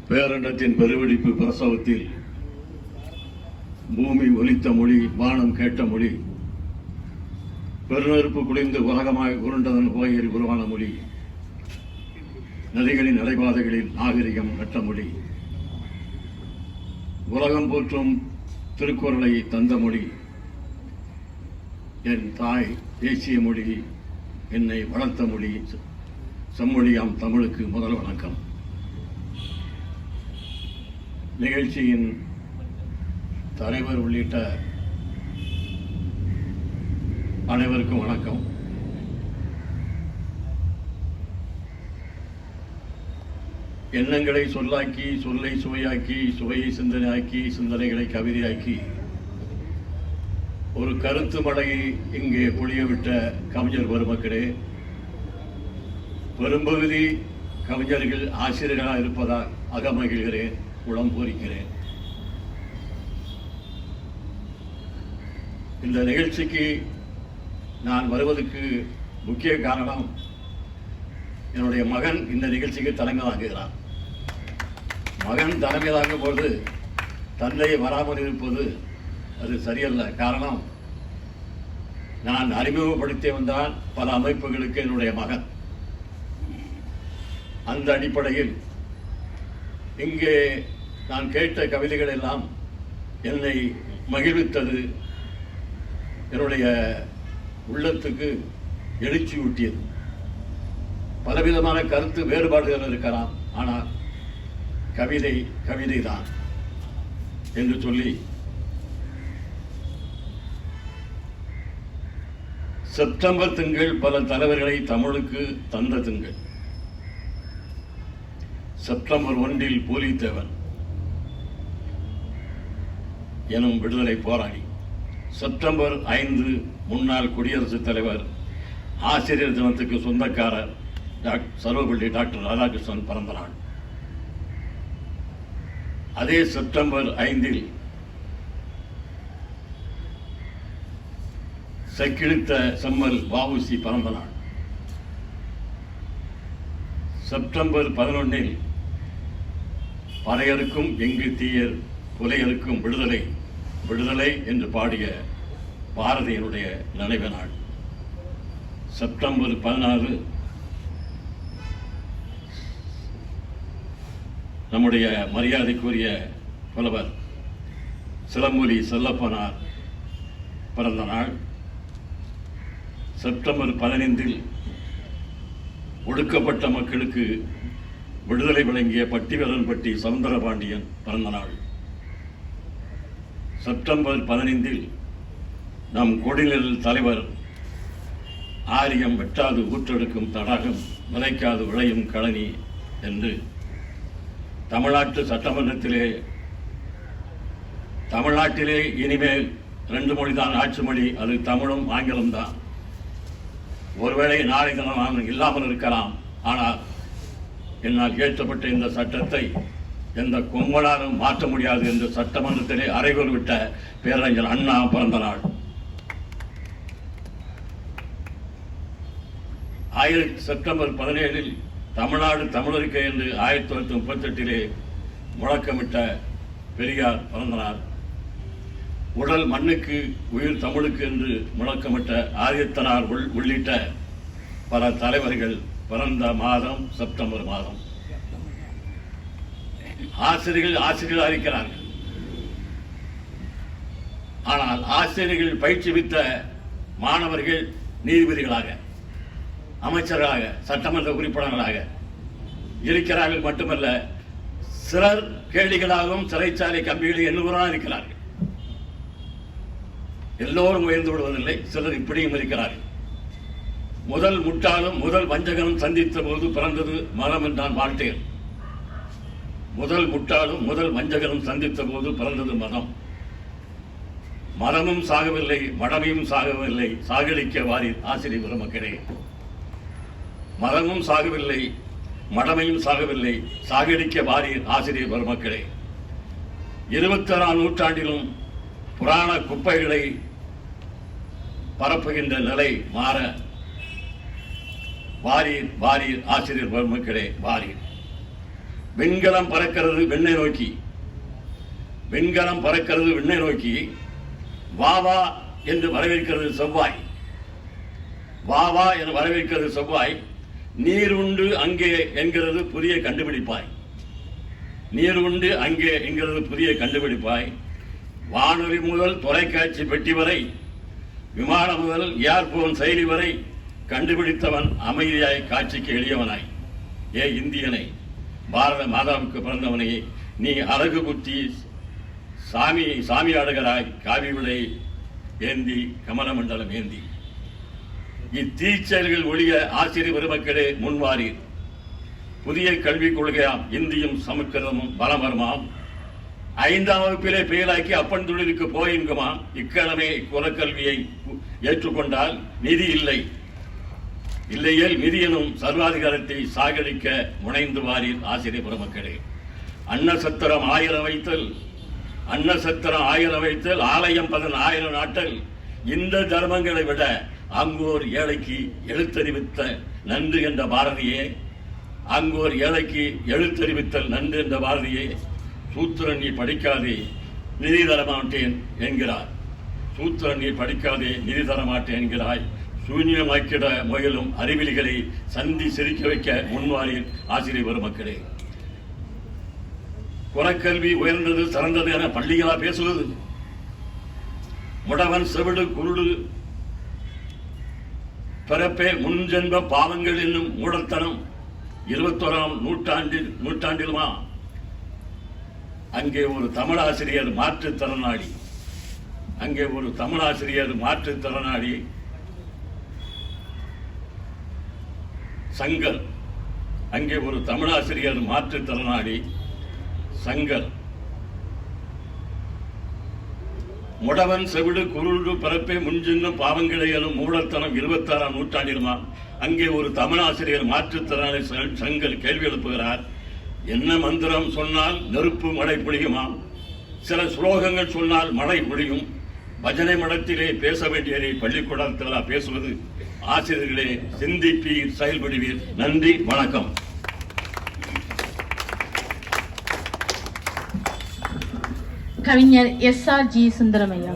பேரண்டத்தின் பெருவெடிப்பு பிரசவத்தில் பூமி ஒலித்த மொழி, வானம் கேட்ட மொழி, பெருநெருப்பு குளிர்ந்து உலகமாய் உருண்டதன் புகையில் உருவான மொழி, நதிகளின் நடைபாதைகளில் நாகரிகம் நட்ட மொழி, உலகம் போற்றும் திருக்குறளை தந்த மொழி, என் தாய் தேசிய மொழி, என்னை வளர்த்த மொழி, செம்மொழியாம் தமிழுக்கு முதல் வணக்கம். நிகழ்ச்சியின் தலைவர் உள்ளிட்ட அனைவருக்கும் வணக்கம். எண்ணங்களை சொல்லாக்கி, சொல்லை சுவையாக்கி, சுவையை சிந்தனையாக்கி, சிந்தனைகளை கவிதையாக்கி ஒரு கருத்து மழையை இங்கே பொழியவிட்ட கவிஞர் பெருமக்களே, பெரும்பகுதி கவிஞர்கள் ஆசிரியர்களாக இருப்பதால் அகமகிழ்கிறேன், உளம் பூரிக்கிறேன். இந்த நிகழ்ச்சிக்கு நான் வருவதற்கு முக்கிய காரணம், என்னுடைய மகன் இந்த நிகழ்ச்சிக்கு தலைமை தாங்குகிறார். மகன் தலைமை தாங்கும் போது தந்தையை வராமல் இருப்பது அது சரியல்ல. காரணம், நான் அறிமுகப்படுத்தி வந்தால் பல அமைப்புகளுக்கு என்னுடைய மகன். அந்த அடிப்படையில் இங்கே நான் கேட்ட கவிதைகள் எல்லாம் என்னை மகிழ்வித்தது, என்னுடைய உள்ளத்துக்கு எழுச்சி ஊட்டியது. பலவிதமான கருத்து வேறுபாடுகள் இருக்கலாம், ஆனால் கவிதை கவிதைதான் என்று சொல்லி, செப்டம்பர் திங்கள் பல தலைவர்களை தமிழுக்கு தந்த திங்கள். செப்டம்பர் 1 பூலித்தேவன் எனும் விடுதலை போராளி. செப்டம்பர் 5 முன்னாள் குடியரசுத் தலைவர், ஆசிரியர் தினத்துக்கு சொந்தக்காரர் சர்வப்பள்ளி டாக்டர் ராதாகிருஷ்ணன் பிறந்த நாள். அதே செப்டம்பர் 5 செக்கிழுத்த செம்மல் வ.உ.சி. பிறந்த நாள். செப்டம்பர் 11 பறையருக்கும் எங்கு தீயர் புலையருக்கும் விடுதலை விடுதலை என்று பாடிய பாரதியினுடைய நினைவு நாள். செப்டம்பர் 16 நம்முடைய மரியாதைக்குரிய புலவர் சிலம்பொலி செல்லப்பனார் பிறந்த நாள். செப்டம்பர் 15 ஒடுக்கப்பட்ட மக்களுக்கு விடுதலை வழங்கிய பட்டிவரன்பட்டி சவுந்தரபாண்டியன் பிறந்த நாள். செப்டம்பர் 15 நம் கொடிநிழல் தலைவர் ஆரியம் வெட்டாது ஊற்றெடுக்கும் தடாகம், விளைக்காது விளையும் கழனி என்று தமிழ்நாட்டு சட்டமன்றத்திலே, தமிழ்நாட்டிலே இனிமேல் 2 மொழிதான் ஆட்சி மொழி, அது தமிழும் ஆங்கிலம் தான். ஒருவேளை நாளை தினம் நான் இல்லாமல் இருக்கலாம், ஆனால் என்னால் இயற்றப்பட்ட இந்த சட்டத்தை எந்த கொம்பனாலும் மாற்ற முடியாது என்று சட்டமன்றத்திலே அறைகூறி விட்ட பேரறிஞர் அண்ணா பிறந்த நாள். செப்டம்பர் 17 தமிழ்நாடு தமிழருக்கு என்று 1938 முழக்கமிட்ட பெரியார் பிறந்த நாள். உடல் மண்ணுக்கு உயிர் தமிழுக்கு என்று முழக்கமிட்ட ஆதித்தனார் உள்ளிட்ட பல தலைவர்கள் பிறந்த மாதம் செப்டம்பர் மாதம். ஆசிரியர்களாக இருக்கிறார்கள், ஆனால் ஆசிரியர்கள் பயிற்சிவித்த மாணவர்கள் நீதிபதிகளாக, அமைச்சர்களாக, சட்டமன்ற உறுப்பினர்களாக இருக்கிறார்கள். மட்டுமல்ல, சிலர் கேளிகளாகவும் சிறைச்சாலை கம்பிகளில் எண்ணுவராக இருக்கிறார்கள். எல்லோரும் உயர்ந்து விடுவதில்லை, சிலர் இப்படியும் இருக்கிறார்கள். முதல் முட்டாளும் முதல் வஞ்சகனும் சந்தித்த போது பிறந்தது மதம் என்றான் வால்டேர். முதல் முட்டாளும் முதல் வஞ்சகனும் சந்தித்த போது பிறந்தது மதம். மதமும் சாகவில்லை, மடமையும் சாகவில்லை, சாகடிக்க வாரீர் ஆசிரியர் பெருமக்களே. மதமும் சாகவில்லை, மடமையும் சாகவில்லை, சாகடிக்க வாரீர் ஆசிரியர் பெருமக்களே. 21ஆம் நூற்றாண்டிலும் புராண குப்பைகளை பரப்புகின்ற நிலை மாற வாரீர் வாரீர் ஆசிரியர் பெருமக்களே வாரீர். விண்கலம் பறக்கிறது விண்ணை நோக்கி, விண்கலம் பறக்கிறது விண்ணை நோக்கி, வா வா என்று வரவேற்கிறது செவ்வாய், வா வா என்று வரவேற்கிறது செவ்வாய். நீர் உண்டு அங்கே என்கிறது புதிய கண்டுபிடிப்பாய், நீர் உண்டு அங்கே என்கிறது புதிய கண்டுபிடிப்பாய். வானொலி முதல் தொலைக்காட்சி பெட்டி வரை, விமானம் முதல் ஏர்போன் செயலி வரை கண்டுபிடித்தவன் அமைதியாய் காட்சிக்கு எளியவனாய். ஏ இந்தியனை, பாரத மாதாவுக்கு பிறந்தவனே, நீ அழகு குத்தி சாமி ஆடுகிறாய் காவி விளை ஏந்தி கமலமண்டலம் ஏந்தி. இத்தீச்செயல்கள் ஒழிய ஆசிரியர் பெருமக்களே முன்வாரீர். புதிய கல்விக் கொள்கையாம் இந்தியும் சமஸ்கிருதமும் பலமருமாம். 5ஆம் வகுப்பிலே பெயலாக்கி அப்பன் தொழிலுக்கு போயுங்குமாம். இக்கிழமை குலக்கல்வியை ஏற்றுக்கொண்டால் நிதி இல்லை, இல்லையேல் மிதியனும் சர்வாதிகாரத்தை சாகடிக்க முனைந்து வாரீர் ஆசிரியர் பெருமக்களே. அன்னசத்திரம் 1000 வைத்தல், அன்னசத்திரம் 1000 வைத்தல், ஆலயம் 10,000 நாட்டல், இந்த தர்மங்களை விட அங்கோர் ஏழைக்கு எழுத்தறிவித்த நன்று என்ற பாரதியே, அங்கோர் ஏழைக்கு எழுத்தறிவித்தல் நன்று என்ற பாரதியே, சூத்திரன் நீ படிக்காதே நிதி தரமாட்டேன் என்கிறார். சூத்திரன் நீ படிக்காதே நிதி தரமாட்டேன் என்கிறாய். சூன்யமாக்கிட முயலும் அறிவிலிகளை சந்தி சிரிக்க வைக்க முன்வாரில் ஆசிரியர் பெருமக்களே. குலக்கல்வி உயர்ந்தது சிறந்தது என பள்ளிகளா பேசுவது? முடவன் செவிடு குருடு பிறப்பே முன்ஜென்ம பாவங்கள் என்னும் மூடத்தனம் 21ஆம் நூற்றாண்டிலுமா? அங்கே ஒரு தமிழாசிரியர் மாற்றுத்திறனாளி, அங்கே ஒரு தமிழாசிரியர் மாற்றுத்திறனாளி சங்கர், அங்கே ஒரு தமிழாசிரியர் மாற்றுத்திறனாளி சங்கர். முடவன் செவிடு குருடு பிறப்பே முன்ஜென்ம பாவங்களை எனும் மூடத்தனம் 26ஆம் நூற்றாண்டிலுமா? அங்கே ஒரு தமிழாசிரியர் மாற்றுத்திறனாளி சங்கர் கேள்வி எழுப்புகிறார். என்ன மந்திரம் சொன்னால் நெருப்பு மழை பொழியுமாம், சில ஸ்லோகங்கள் சொன்னால் மழை பொழியும், பஜனை மடத்திலே பேச வேண்டியதை பள்ளிக்கூடத்திலா பேசுவது? ஆசிரியர்களே, சிந்திப்பீர், செயல்படுவீர். நன்றி, வணக்கம். கவிஞர் SRG சுந்தரமையா.